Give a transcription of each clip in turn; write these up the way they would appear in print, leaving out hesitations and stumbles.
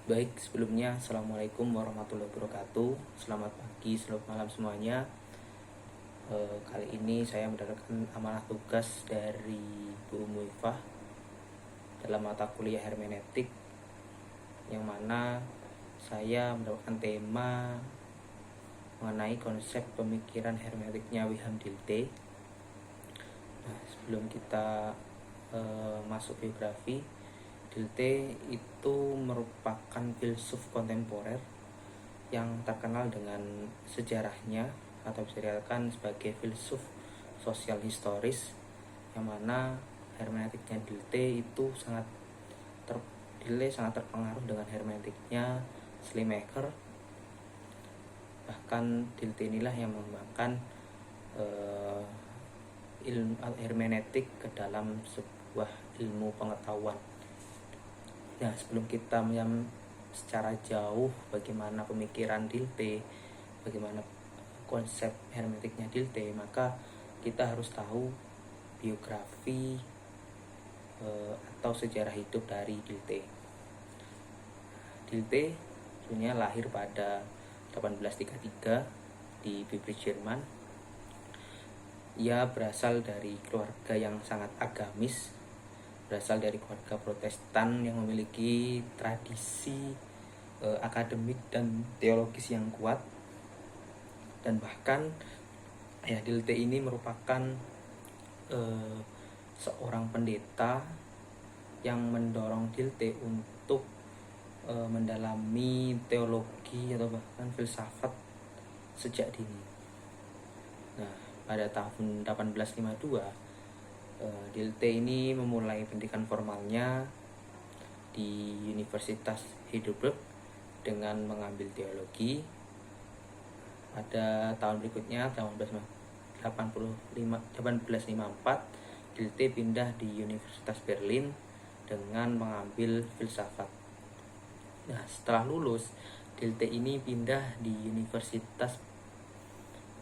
Baik, sebelumnya Assalamualaikum warahmatullahi wabarakatuh. Selamat pagi, selamat malam semuanya. Kali ini saya mendapatkan amanah tugas dari Bu Muifah dalam mata kuliah hermeneutik, yang mana saya mendapatkan tema mengenai konsep pemikiran hermeneutiknya Wilhelm Dilthey. Nah, sebelum kita masuk biografi, Dilthey itu merupakan filsuf kontemporer yang terkenal dengan sejarahnya, atau bisa dikatakan sebagai filsuf sosial historis, yang mana hermeneutiknya Dilthey itu sangat terpengaruh dengan hermeneutiknya Schleiermacher. Bahkan Dilthey inilah yang mengembangkan ilmu hermeneutik ke dalam sebuah ilmu pengetahuan. Nah, sebelum kita secara jauh bagaimana pemikiran Dilthey, bagaimana konsep hermeneutiknya Dilthey, maka kita harus tahu biografi atau sejarah hidup dari Dilthey. Dilthey sebenarnya lahir pada 1833 di Biblis, Jerman. Ia berasal dari keluarga yang sangat agamis, berasal dari keluarga Protestan yang memiliki tradisi akademik dan teologis yang kuat. Dan bahkan ayah Dilthey ini merupakan seorang pendeta yang mendorong Dilthey untuk mendalami teologi atau bahkan filsafat sejak dini. Nah, pada tahun 1852 Dilthey ini memulai pendidikan formalnya di Universitas Heidelberg dengan mengambil teologi. Pada tahun berikutnya, tahun 1854, Dilthey pindah di Universitas Berlin dengan mengambil filsafat. Nah, setelah lulus, Dilthey ini pindah di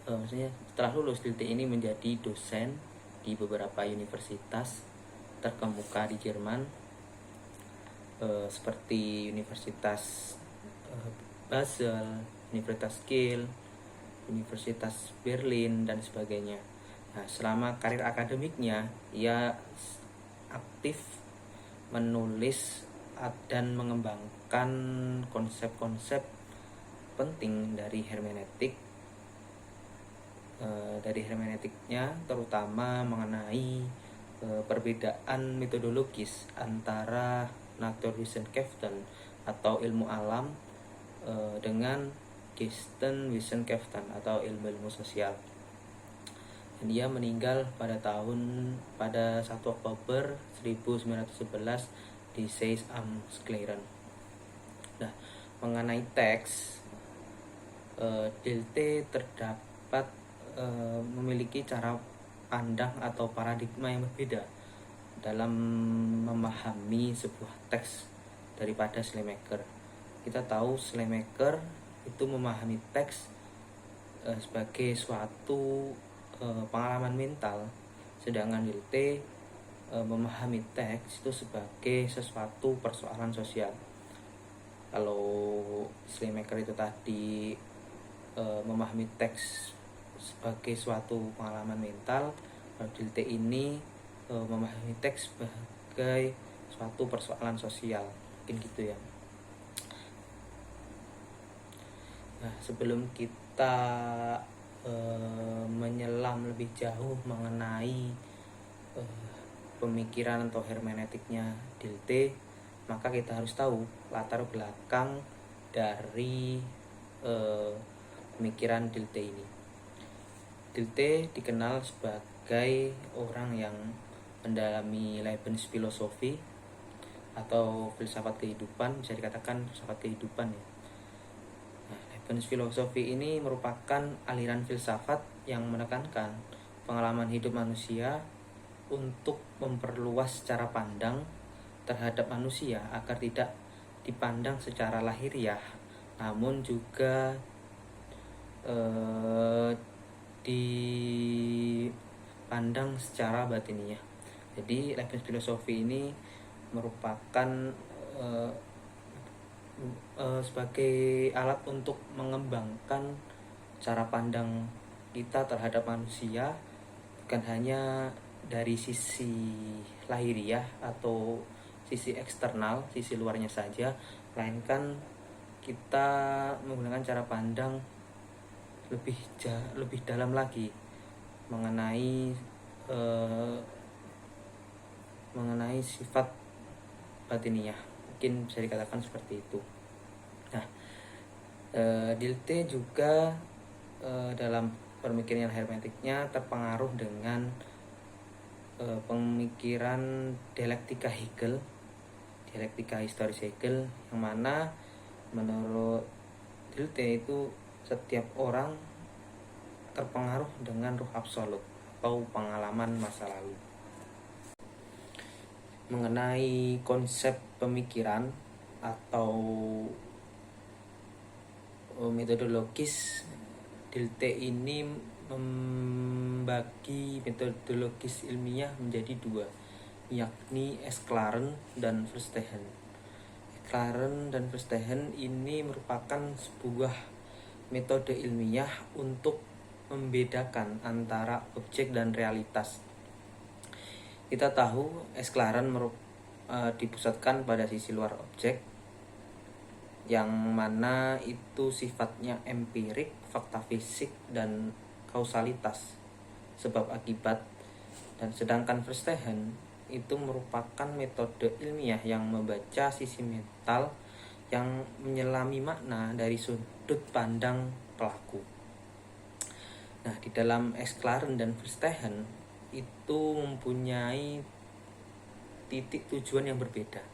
setelah lulus Dilthey ini menjadi dosen di beberapa universitas terkemuka di Jerman, seperti Universitas Basel, Universitas Kiel, Universitas Berlin, dan sebagainya. Nah, selama karir akademiknya, ia aktif menulis dan mengembangkan konsep-konsep penting dari hermeneutik. Dari hermeneutiknya terutama mengenai perbedaan metodologis antara Naturwissenschaften atau ilmu alam dengan Geisteswissenschaften atau ilmu-ilmu sosial. Dan dia meninggal pada 1 Oktober 1911 di Zeiss am Schleieren. Nah, mengenai teks, Dilthey terdapat memiliki cara pandang atau paradigma yang berbeda dalam memahami sebuah teks daripada Schleiermacher. Kita tahu Schleiermacher itu memahami teks sebagai suatu pengalaman mental, sedangkan Dilthey memahami teks itu sebagai sesuatu persoalan sosial. Kalau Schleiermacher itu tadi memahami teks sebagai suatu pengalaman mental, Dilthey ini memahami teks sebagai suatu persoalan sosial, mungkin gitu ya. Nah, sebelum kita menyelam lebih jauh mengenai pemikiran atau hermeneutiknya Dilthey, maka kita harus tahu latar belakang dari pemikiran Dilthey ini. Dilthey dikenal sebagai orang yang mendalami Lebensfilosophie atau filsafat kehidupan, bisa dikatakan filsafat kehidupan ya. Nah, Lebensfilosophie ini merupakan aliran filsafat yang menekankan pengalaman hidup manusia untuk memperluas cara pandang terhadap manusia agar tidak dipandang secara lahiriah, namun juga dipandang secara batiniah. Jadi Lebensfilosophie ini merupakan sebagai alat untuk mengembangkan cara pandang kita terhadap manusia, bukan hanya dari sisi lahiriah atau sisi eksternal, sisi luarnya saja, melainkan kita menggunakan cara pandang lebih dalam lagi mengenai sifat batiniah, mungkin bisa dikatakan seperti itu. Nah, Dilthey juga dalam pemikiran hermeneutiknya terpengaruh dengan pemikiran dialektika Hegel, dialektika historis Hegel, yang mana menurut Dilthey itu setiap orang terpengaruh dengan ruh absolut atau pengalaman masa lalu. Mengenai konsep pemikiran atau metodologis, Dilthey ini membagi metodologis ilmiah menjadi dua, yakni Exclaren dan Verstehen. Exclaren dan Verstehen ini merupakan sebuah metode ilmiah untuk membedakan antara objek dan realitas. Kita tahu Exclaren dipusatkan pada sisi luar objek, yang mana itu sifatnya empirik, fakta fisik, dan kausalitas, sebab akibat. Dan sedangkan Verstehen itu merupakan metode ilmiah yang membaca sisi mental yang menyelami makna dari sudut pandang pelaku. Nah, di dalam Exclaren dan Verstehen itu mempunyai titik tujuan yang berbeda.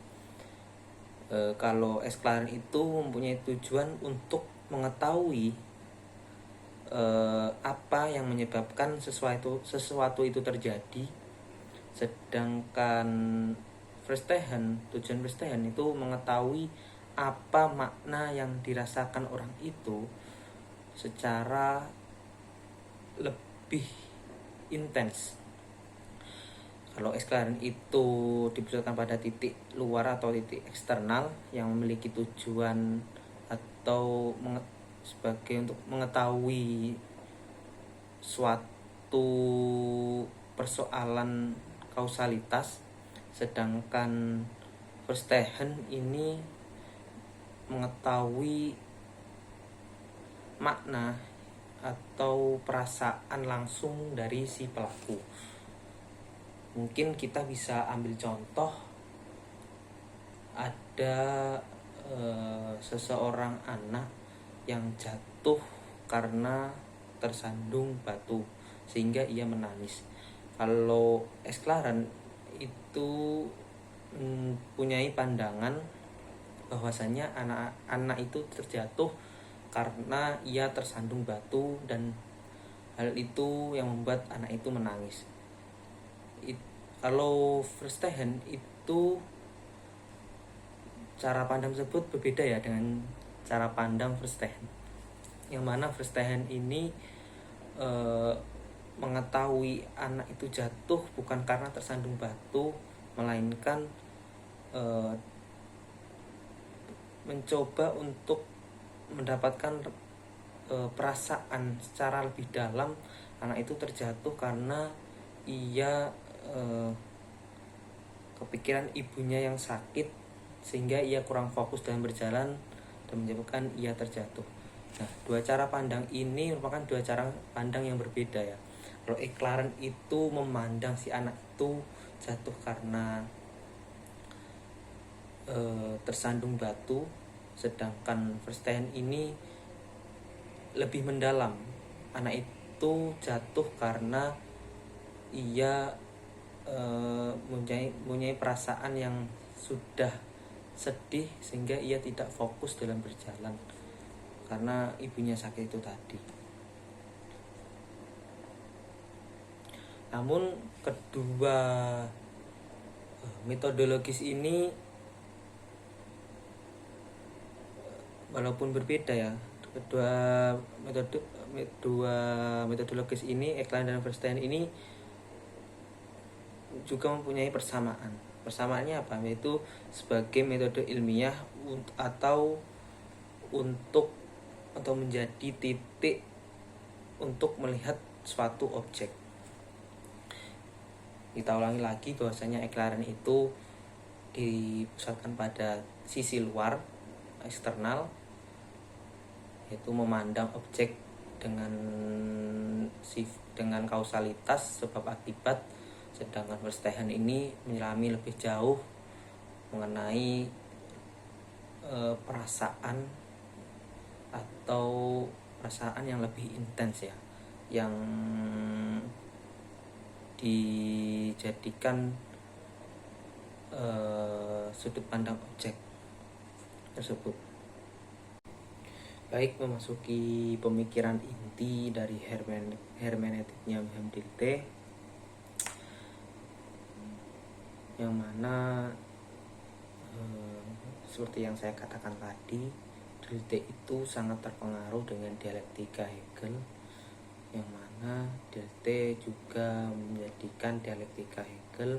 Kalau Exclaren itu mempunyai tujuan untuk mengetahui apa yang menyebabkan sesuatu itu terjadi, sedangkan tujuan Verstehen itu mengetahui apa makna yang dirasakan orang itu secara lebih intens. Kalau Exclaren itu dipusatkan pada titik luar atau titik eksternal yang memiliki tujuan atau sebagai untuk mengetahui suatu persoalan kausalitas, sedangkan Verstehen ini mengetahui makna atau perasaan langsung dari si pelaku. Mungkin kita bisa ambil contoh, ada seseorang anak yang jatuh karena tersandung batu sehingga ia menangis. Kalau Exclaren itu mempunyai pandangan bahwasanya anak itu terjatuh karena ia tersandung batu dan hal itu yang membuat anak itu menangis. Kalau Verstehen itu cara pandang tersebut berbeda ya dengan cara pandang Verstehen, yang mana Verstehen ini mengetahui anak itu jatuh bukan karena tersandung batu, melainkan mencoba untuk mendapatkan perasaan secara lebih dalam. Anak itu terjatuh karena ia kepikiran ibunya yang sakit sehingga ia kurang fokus dalam berjalan dan menyebabkan ia terjatuh. Nah, dua cara pandang ini merupakan dua cara pandang yang berbeda ya. Kalau Exclaren itu memandang si anak itu jatuh karena tersandung batu, sedangkan Verstehen ini lebih mendalam. Anak itu jatuh karena ia mempunyai perasaan yang sudah sedih sehingga ia tidak fokus dalam berjalan karena ibunya sakit itu tadi. Namun kedua metodologis ini walaupun berbeda ya, kedua metodologis ini, Exclaren dan Verstehen ini juga mempunyai persamaan. Persamaannya apa? Yaitu sebagai metode ilmiah atau untuk atau menjadi titik untuk melihat suatu objek. Kita ulangi lagi bahwasanya eklerren itu dipusatkan pada sisi luar, eksternal, yaitu memandang objek dengan kausalitas sebab akibat, sedangkan Verstehen ini menyelami lebih jauh mengenai perasaan yang lebih intens ya, yang dijadikan sudut pandang objek tersebut. Baik, memasuki pemikiran inti dari hermeneutiknya Wilhelm Dilthey, yang mana seperti yang saya katakan tadi, Dilthey itu sangat terpengaruh dengan dialektika Hegel, yang mana Dilthey juga menjadikan dialektika Hegel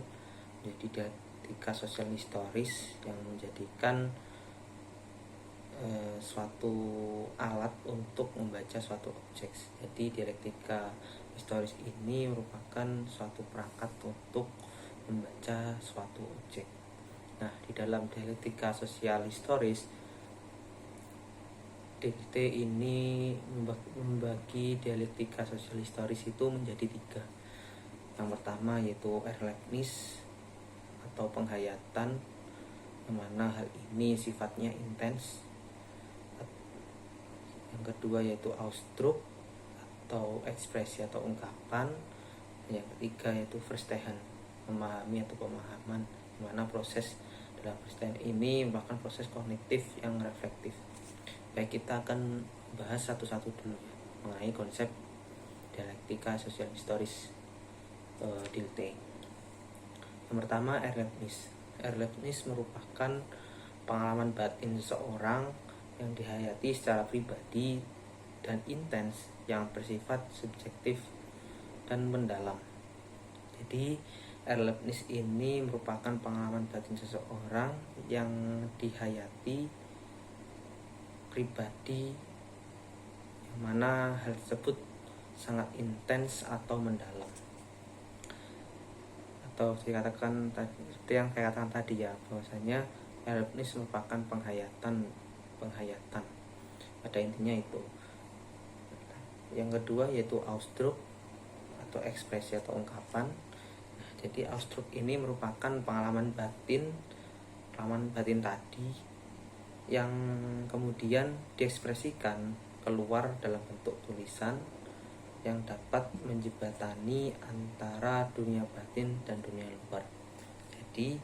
menjadi dialektika sosial historis yang menjadikan suatu alat untuk membaca suatu objek. Jadi dialektika historis ini merupakan suatu perangkat untuk membaca suatu objek. Nah, di dalam dialektika sosial historis, Dilthey ini membagi dialektika sosial historis itu menjadi 3. Yang pertama yaitu Erlebnis atau penghayatan, yang mana hal ini sifatnya intens. Yang kedua yaitu Ausdruck atau ekspresi atau ungkapan. Yang ketiga yaitu Verstehen, memahami atau pemahaman, di mana proses dalam Verstehen ini merupakan proses kognitif yang reflektif. Baik, kita akan bahas satu-satu dulu ya, mengenai konsep dialektika sosial historis Dilthey. Yang pertama, Erlebnis. Erlebnis merupakan pengalaman batin seseorang yang dihayati secara pribadi dan intens, yang bersifat subjektif dan mendalam. Jadi Erlebnis ini merupakan pengalaman batin seseorang yang dihayati pribadi, yang mana hal tersebut sangat intens atau mendalam. Atau dikatakan seperti yang saya katakan tadi ya, bahwasanya Erlebnis merupakan penghayatan pada intinya itu. Yang kedua yaitu Ausdruck atau ekspresi atau ungkapan. Nah, jadi Ausdruck ini merupakan pengalaman batin tadi yang kemudian diekspresikan keluar dalam bentuk tulisan yang dapat menjembatani antara dunia batin dan dunia luar. Jadi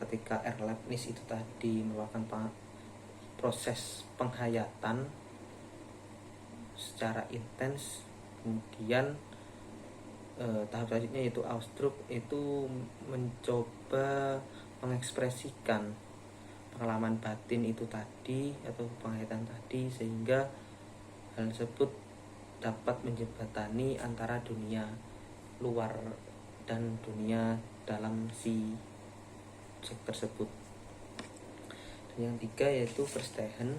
ketika Erlebnis itu tadi merupakan proses penghayatan secara intens, kemudian tahap selanjutnya yaitu Ausdruck itu mencoba mengekspresikan pengalaman batin itu tadi atau penghayatan tadi, sehingga hal tersebut dapat menjembatani antara dunia luar dan dunia dalam si objek tersebut. Yang tiga yaitu Verstehen,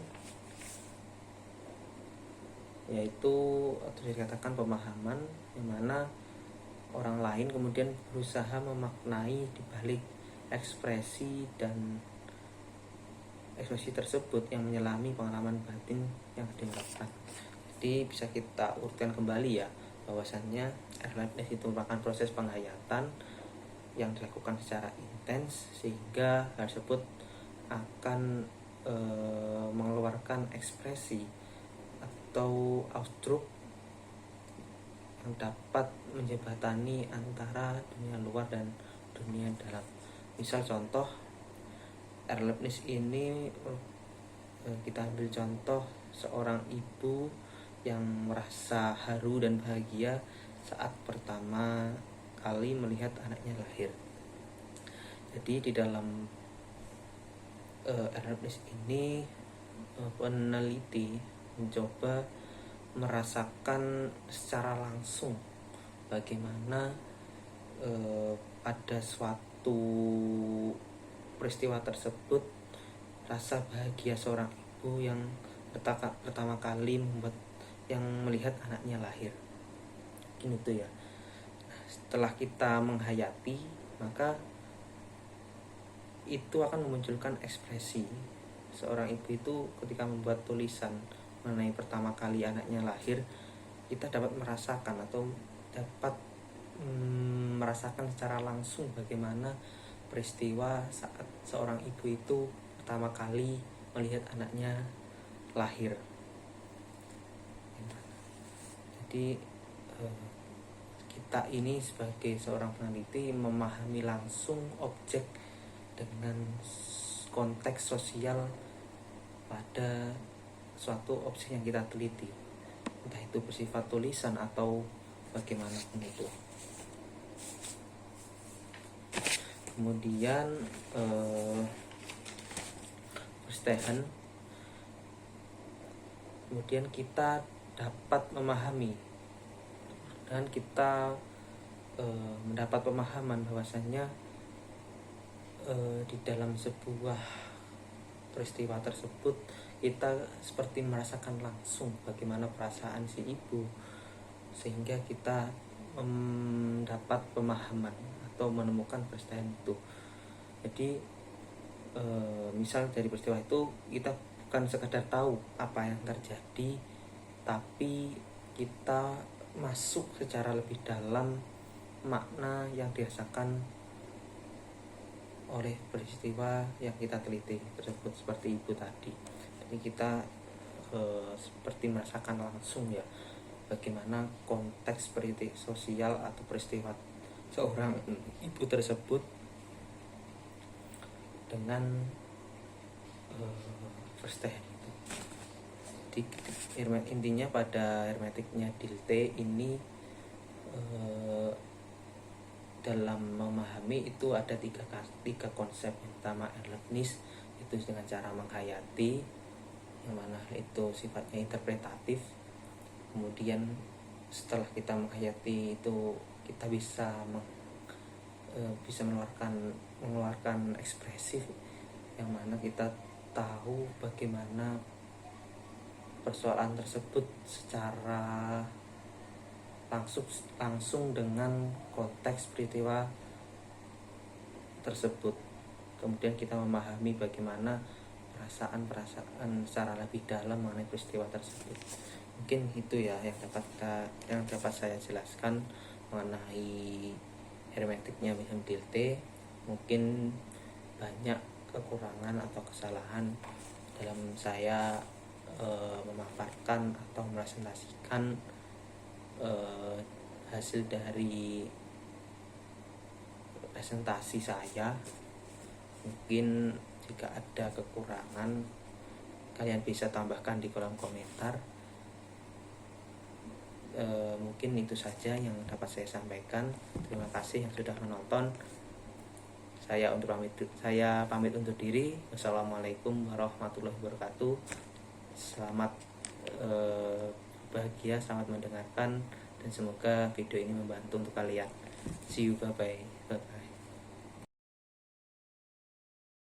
yaitu atau dikatakan pemahaman, yang mana orang lain kemudian berusaha memaknai di balik ekspresi tersebut yang menyelami pengalaman batin yang diungkapkan. Jadi bisa kita urutkan kembali ya, bahwasannya Erlebnis itu merupakan proses penghayatan yang dilakukan secara intens, sehingga hal tersebut akan mengeluarkan ekspresi atau Ausdruck yang dapat menjembatani antara dunia luar dan dunia dalam. Misal contoh Erlebnis ini, kita ambil contoh seorang ibu yang merasa haru dan bahagia saat pertama kali melihat anaknya lahir. Jadi di dalam Erlebnis ini peneliti mencoba merasakan secara langsung bagaimana pada suatu peristiwa tersebut rasa bahagia seorang ibu yang pertama kali melihat anaknya lahir. Mungkin itu ya. Nah, setelah kita menghayati, maka itu akan memunculkan ekspresi. Seorang ibu itu ketika membuat tulisan mengenai pertama kali anaknya lahir, kita dapat merasakan atau dapat merasakan secara langsung bagaimana peristiwa saat seorang ibu itu pertama kali melihat anaknya lahir. Jadi kita ini sebagai seorang peneliti memahami langsung objek dengan konteks sosial pada suatu objek yang kita teliti, entah itu bersifat tulisan atau bagaimanapun itu. Kemudian perstehen, kemudian kita dapat memahami dan kita mendapat pemahaman bahwasanya di dalam sebuah peristiwa tersebut kita seperti merasakan langsung bagaimana perasaan si ibu, sehingga kita mendapat pemahaman atau menemukan perstehen itu. Jadi misal dari peristiwa itu kita bukan sekadar tahu apa yang terjadi, tapi kita masuk secara lebih dalam makna yang dirasakan oleh peristiwa yang kita teliti tersebut, seperti ibu tadi. Jadi kita seperti merasakan langsung ya bagaimana konteks politik sosial atau peristiwa seorang ibu tersebut dengan perstehen itu. Jadi intinya pada hermetiknya Dilthey ini dalam memahami itu ada tiga konsep. Yang pertama Erlebnis, itu dengan cara menghayati, yang mana itu sifatnya interpretatif. Kemudian setelah kita menghayati itu kita bisa mengeluarkan ekspresif, yang mana kita tahu bagaimana persoalan tersebut secara langsung dengan konteks peristiwa tersebut. Kemudian kita memahami bagaimana perasaan secara lebih dalam mengenai peristiwa tersebut. Mungkin itu ya yang dapat saya jelaskan mengenai hermetiknya Wilhelm Dilthey. Mungkin banyak kekurangan atau kesalahan dalam saya memaparkan atau mepresentasikan hasil dari presentasi saya. Mungkin jika ada kekurangan, kalian bisa tambahkan di kolom komentar. Mungkin itu saja yang dapat saya sampaikan. Terima kasih yang sudah menonton. Saya pamit undur diri. Wassalamualaikum warahmatullahi wabarakatuh. Selamat bahagia, selamat mendengarkan, dan semoga video ini membantu untuk kalian. See you, bye bye.